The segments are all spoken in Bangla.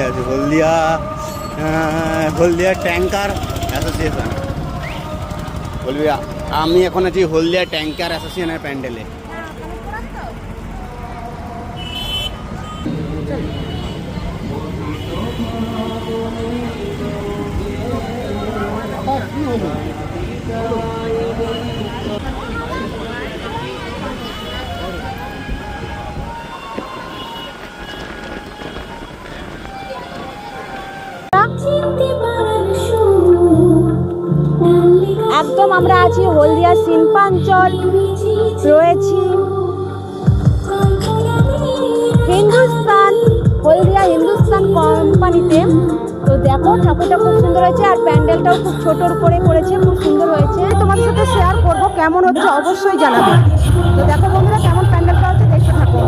আছে হলদিয়া ট্যাঙ্কার অ্যাসোসিয়েশন। হলদিয়া, আমি এখন আছি হলদিয়া ট্যাঙ্কার অ্যাসোসিয়েশনের প্যান্ডেলে। একদম আমরা আছি হলদিয়া শিল্পাঞ্চল, রয়েছি হলদিয়া হিন্দুস্তান কোম্পানিতে। তো দেখো ঠাকুরটা খুব সুন্দর হয়েছে আর প্যান্ডেলটাও খুব ছোটোর করে করেছে, খুব সুন্দর হয়েছে। তোমার সাথে শেয়ার করব কেমন হচ্ছে অবশ্যই জানাবে। তো দেখো বন্ধুরা কেমন প্যান্ডেলটা হচ্ছে, দেখতে থাকো।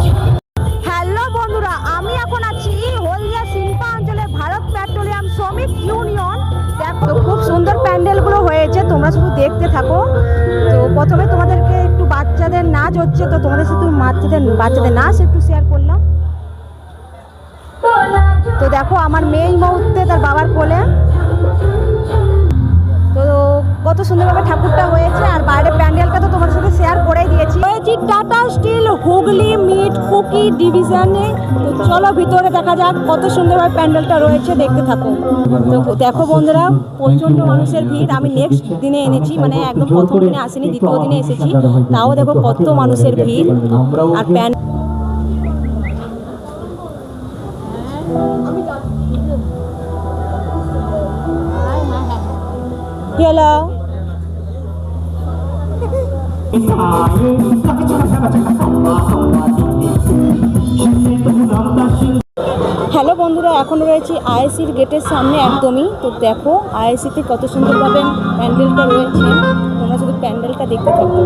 হ্যালো বন্ধুরা, আমি এখন আছি হলদিয়া শিল্পাঞ্চলের ভারত পেট্রোলিয়াম শ্রমিক ইউনিয়ন। দেখো খুব সুন্দর প্যান্ডেলগুলো হয়েছে, তোমরা শুধু দেখতে থাকো। তো প্রথমে তোমাদেরকে একটু বাচ্চাদের নাচ হচ্ছে, তো তোমাদের সাথে বাচ্চাদের নাচ একটু শেয়ার করলাম। তো দেখো আমার মেয়ে এই মুহূর্তে তার বাবার কোলে। তো কত সুন্দরভাবে ঠাকুরটা হয়েছে আর বাইরে প্যান্ডেলটা তো তোমার সাথে শেয়ার করেই দিয়েছি। হয়েছি টাটা স্টিল হুগলি মিট কুকি ডিভিশনে। তো চলো ভিতরে দেখা যাক কত সুন্দরভাবে প্যান্ডেলটা রয়েছে, দেখতে থাকো। তো দেখো বন্ধুরা প্রচণ্ড মানুষের ভিড়। আমি নেক্সট দিনে এনেছি, মানে একদম প্রথম দিনে আসিনি, দ্বিতীয় দিনে এসেছি, তাও দেখো কত মানুষের ভিড়। আর হ্যালো হ্যালো বন্ধুরা, এখন রয়েছি আইএসসির গেটের সামনে একদমই। তো দেখো আইএসসিতে কত সুন্দরভাবে প্যান্ডেলটা রয়েছে, তোমরা শুধু প্যান্ডেলটা দেখতে থাকো।